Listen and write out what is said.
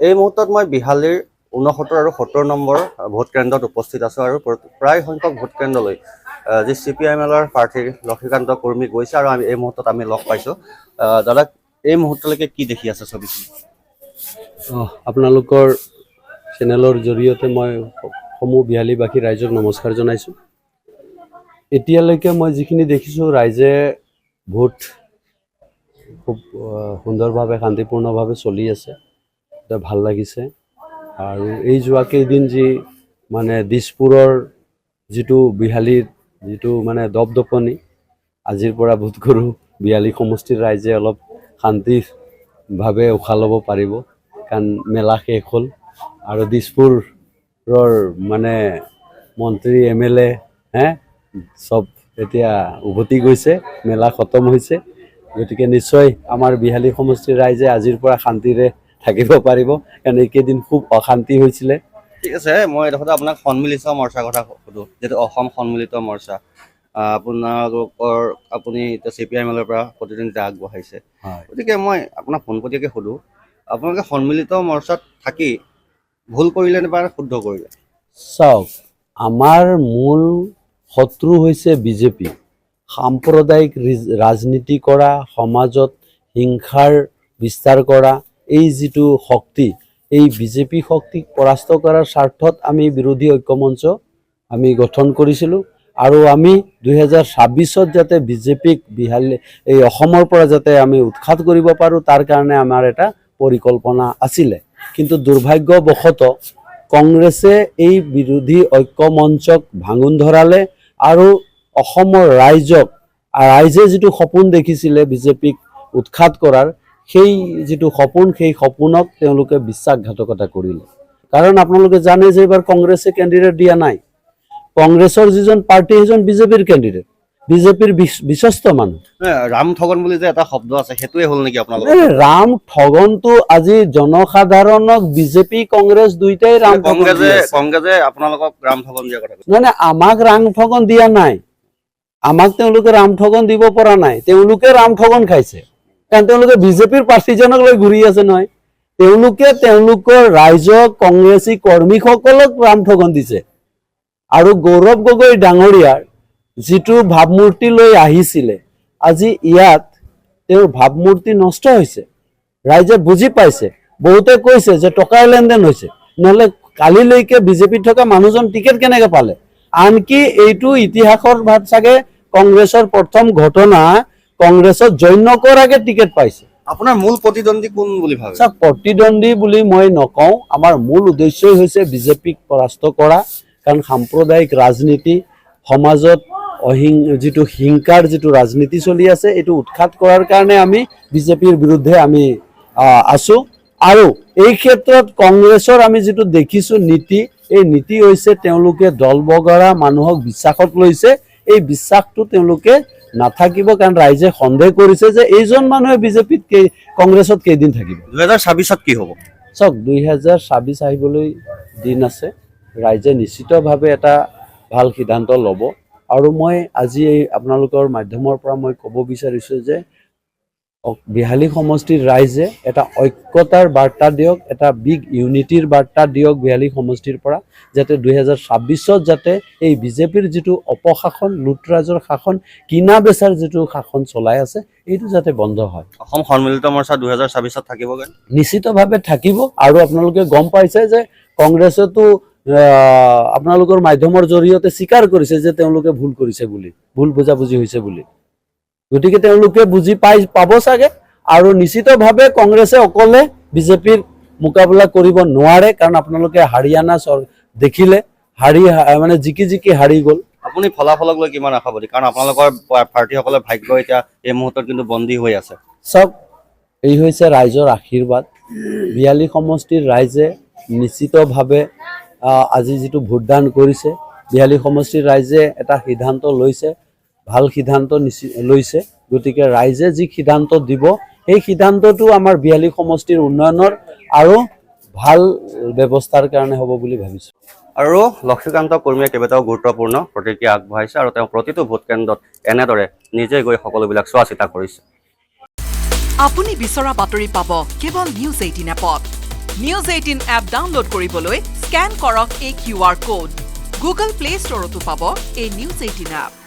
এই মুহূৰ্তত মই বিহালীৰ 69 আৰু 70 নম্বৰ ভোট কেন্দ্ৰত উপস্থিত আছোঁ আৰু প্ৰায় সংখ্যক ভোট কেন্দ্ৰলৈ যি CPIMLৰ প্ৰাৰ্থী লক্ষীকান্ত কুৰ্মী গৈছে আৰু এই মুহূৰ্তত আমি লগ পাইছোঁ। দাদা, এই মুহূৰ্তলৈকে কি দেখি আছে ছবিখন? আপোনালোকৰ চেনেলৰ জৰিয়তে মই সমূহ বিহালীবাসী ৰাইজক নমস্কাৰ জনাইছোঁ। এতিয়ালৈকে মই যিখিনি দেখিছোঁ, ৰাইজে ভোট খুব সুন্দৰভাৱে শান্তিপূৰ্ণভাৱে চলি আছে, এটা ভাল লাগিছে। আৰু এই যোৱা কেইদিন যি মানে দিছপুৰৰ যিটো বিহালীৰ যিটো মানে দপদপনি, আজিৰ পৰা বোধ কৰোঁ বিহালী সমষ্টিৰ ৰাইজে অলপ শান্তিভাৱে উশাহ ল'ব পাৰিব, কাৰণ মেলা শেষ হ'ল আৰু দিছপুৰৰ মানে মন্ত্ৰী MLA চব এতিয়া উভতি গৈছে, মেলা খতম হৈছে। গতিকে নিশ্চয় আমাৰ বিহালী সমষ্টিৰ ৰাইজে আজিৰ পৰা শান্তিৰে থাকিব পাৰিব, কাৰণ এইকেইদিন খুব অশান্তি হৈছিলে। ঠিক আছে, মই এইডোখৰতে আপোনাক সন্মিলিত মৰ্চাৰ কথা সুধোঁ, যিটো অসম সন্মিলিত মৰ্চা। আপুনি এতিয়া CPIMLৰ পৰা প্ৰতিদ্বন্দ্বিতা আগবঢ়াইছে, গতিকে মই আপোনাক পোনপটীয়াকৈ সোধোঁ, আপোনালোকে সন্মিলিত মৰ্চাত থাকি ভুল কৰিলে নে বা শুদ্ধ কৰিলে? চাওক, আমাৰ মূল শত্ৰু হৈছে বিজেপি। সাম্প্ৰদায়িক ৰাজনীতি কৰা, সমাজত হিংসাৰ বিস্তাৰ কৰা এই যিটো শক্তি, এই বিজেপি শক্তিক পৰাস্ত কৰাৰ স্বাৰ্থত আমি বিৰোধী ঐক্যমঞ্চ আমি গঠন কৰিছিলোঁ আৰু আমি 2026-ত যাতে বিজেপিক এই অসমৰ পৰা যাতে আমি উৎখাত কৰিব পাৰোঁ, তাৰ কাৰণে আমাৰ এটা পৰিকল্পনা আছিলে। কিন্তু দুৰ্ভাগ্যবশতঃ কংগ্ৰেছে এই বিৰোধী ঐক্যমঞ্চক ভাঙোন ধৰালে আৰু অসমৰ ৰাইজে যিটো সপোন দেখিছিলে বিজেপিক উৎখাত কৰাৰ, সেই যিটো সপোন, সেই সপোনক তেওঁলোকে বিশ্বাসঘাতকতা কৰিলে। কাৰণ আপোনালোকে জানে যে এইবাৰ কংগ্ৰেছে কেণ্ডিডেট দিয়া নাই। কংগ্ৰেছৰ যিজন পাৰ্টি, সেইজন বিজেপিৰ কেণ্ডিডেট, বিজেপিৰ বিশ্বস্ত মানুহ। ৰাম ঠগন বুলি যে এটা শব্দ আছে, সেইটোৱে হ'ল নেকি আপোনালোকৰ? ৰাম ঠগনটো আজি জনসাধাৰণক বিজেপি কংগ্ৰেছ দুইটাই ৰাম ঠগন দিয়ে আছে। কংগ্ৰেছে আপোনালোকক ৰাম ঠগন দিয়াৰ কথা কৈছে? নহয়, আমাক ৰাম ঠগন দিয়া নাই, আমাক তেওঁলোকে ৰাম ঠগন দিব পৰা নাই, তেওঁলোকে ৰাম ঠগন খাইছে। কাৰণ তেওঁলোকে বিজেপিৰ প্ৰাৰ্থীজনক লৈ ঘূৰি আছে নহয়, তেওঁলোকে তেওঁলোকৰ ৰাইজক কংগ্ৰেছী কৰ্মীসকলক ৰাম ঠগন দিছে। আৰু গৌৰৱ গগৈ ডাঙৰীয়াৰ যিটো ভাৱমূৰ্তি লৈ আহিছিলে, আজি ইয়াত তেওঁৰ ভাৱমূৰ্তি নষ্ট হৈছে, ৰাইজে বুজি পাইছে। বহুতে কৈছে যে টকাৰ লেনদেন হৈছে, নহ'লে কালিলৈকে বিজেপিত থকা মানুহজন টিকেট কেনেকৈ পালে? আনকি এইটো ইতিহাসৰ ভাত চাগে কংগ্ৰেছৰ প্ৰথম ঘটনা, কংগ্ৰেছত জইন নকৰাকে টিকেট পাইছে। আপোনাৰ মূল প্ৰতিদ্বন্দ্বী কোন বুলি ভাবে? চাওক, প্ৰতিদ্বন্দ্বী বুলি মই নকওঁ, আমাৰ মূল উদ্দেশ্যই হৈছে বিজেপিক পৰাস্ত কৰা। কাৰণ সাম্প্ৰদায়িক ৰাজনীতি, সমাজত যিটো হিংসাৰ যিটো ৰাজনীতি চলি আছে, এইটো উৎখাত কৰাৰ কাৰণে আমি বিজেপিৰ বিৰুদ্ধে আমি আছোঁ। আৰু এই ক্ষেত্ৰত কংগ্ৰেছৰ আমি যিটো দেখিছোঁ নীতি, এই নীতি হৈছে তেওঁলোকে দল বগৰা মানুহক বিশ্বাসত লৈছে। এই বিশ্বাসটো তেওঁলোকে নাথাকিব, কাৰণ ৰাইজে সন্দেহ কৰিছে যে এইজন মানুহে বিজেপিত কংগ্ৰেছত কেইদিন থাকিব। 2026-ত কি হ'ব? চাওক, 2026 আহিবলৈ দিন আছে, ৰাইজে নিশ্চিতভাৱে এটা ভাল সিদ্ধান্ত ল'ব। আৰু মই আজি এই আপোনালোকৰ মাধ্যমৰ পৰা মই ক'ব বিচাৰিছোঁ যে বিহালী সমষ্টিৰ ৰাইজে এটা ঐক্যতাৰ বাৰ্তা দিয়ক, এটা বিগ ইউনিটিৰ বাৰ্তা দিয়ক বিহালী সমষ্টিৰ পৰা, যাতে 2026-ত যাতে এই বিজেপিৰ যিটো অপশাসন, লুটৰাজৰ শাসন, কিনা বেচাৰ যিটো শাসন চলাই আছে, এইটো যাতে বন্ধ হয়। অসম সন্মিলিত মৰ্চা 2026-ত থাকিবগৈ? নিশ্চিতভাৱে থাকিব। আৰু আপোনালোকে গম পাইছে যে কংগ্ৰেছেতো আপোনালোকৰ মাধ্যমৰ জৰিয়তে স্বীকাৰ কৰিছে যে তেওঁলোকে ভুল কৰিছে বুলি, ভুল বুজাবুজি হৈছে বুলি। গতিকে তেওঁলোকে বুজি পাব চাগে। আৰু নিশ্চিতভাৱে কংগ্ৰেছে অকলে বিজেপিৰ মোকাবিলা কৰিব নোৱাৰে, কাৰণ আপোনালোকে হাৰিয়ানা দেখিলে, মানে জিকি হাৰি গ'ল। আপুনি ফলাফলক লৈ কিমান আশাবাদী? কাৰণ আপোনালোকৰ প্ৰাৰ্থীসকলে ভাগ্য এতিয়া এই মুহূৰ্তত কিন্তু বন্দী হৈ আছে। চাওক, এই হৈছে ৰাইজৰ আশীৰ্বাদ। বিহালী সমষ্টিৰ ৰাইজে নিশ্চিতভাৱে আজি যিটো ভোটদান কৰিছে, বিহালী সমষ্টিৰ ৰাইজে এটা সিদ্ধান্ত লৈছে, ভাল সিদ্ধান্ত লৈছে। গতিকে ৰাইজে যি সিদ্ধান্ত দিব, সেই সিদ্ধান্তটো আমাৰ বিহালী সমষ্টিৰ উন্নয়নৰ আৰু ভাল ব্যৱস্থাৰ কাৰণে হ'ব বুলি ভাবিছোঁ। আৰু লক্ষীকান্ত কুৰ্মীয়ে কেইবাটাও গুৰুত্বপূৰ্ণ প্ৰতিক্ৰিয়া আগবঢ়াইছে আৰু তেওঁ প্ৰতিটো ভোট কেন্দ্ৰত এনেদৰে নিজে গৈ সকলোবিলাক চোৱা চিতা কৰিছে। আপুনি বিচৰা বাতৰি পাব কেৱল নিউজ 18 এপত। নিউজ 18 এপ ডাউনলোড কৰিবলৈ স্ক্যান কৰক এই QR কোড। গুগল প্লে ষ্টৰতো পাব এই নিউজ 18 এপ।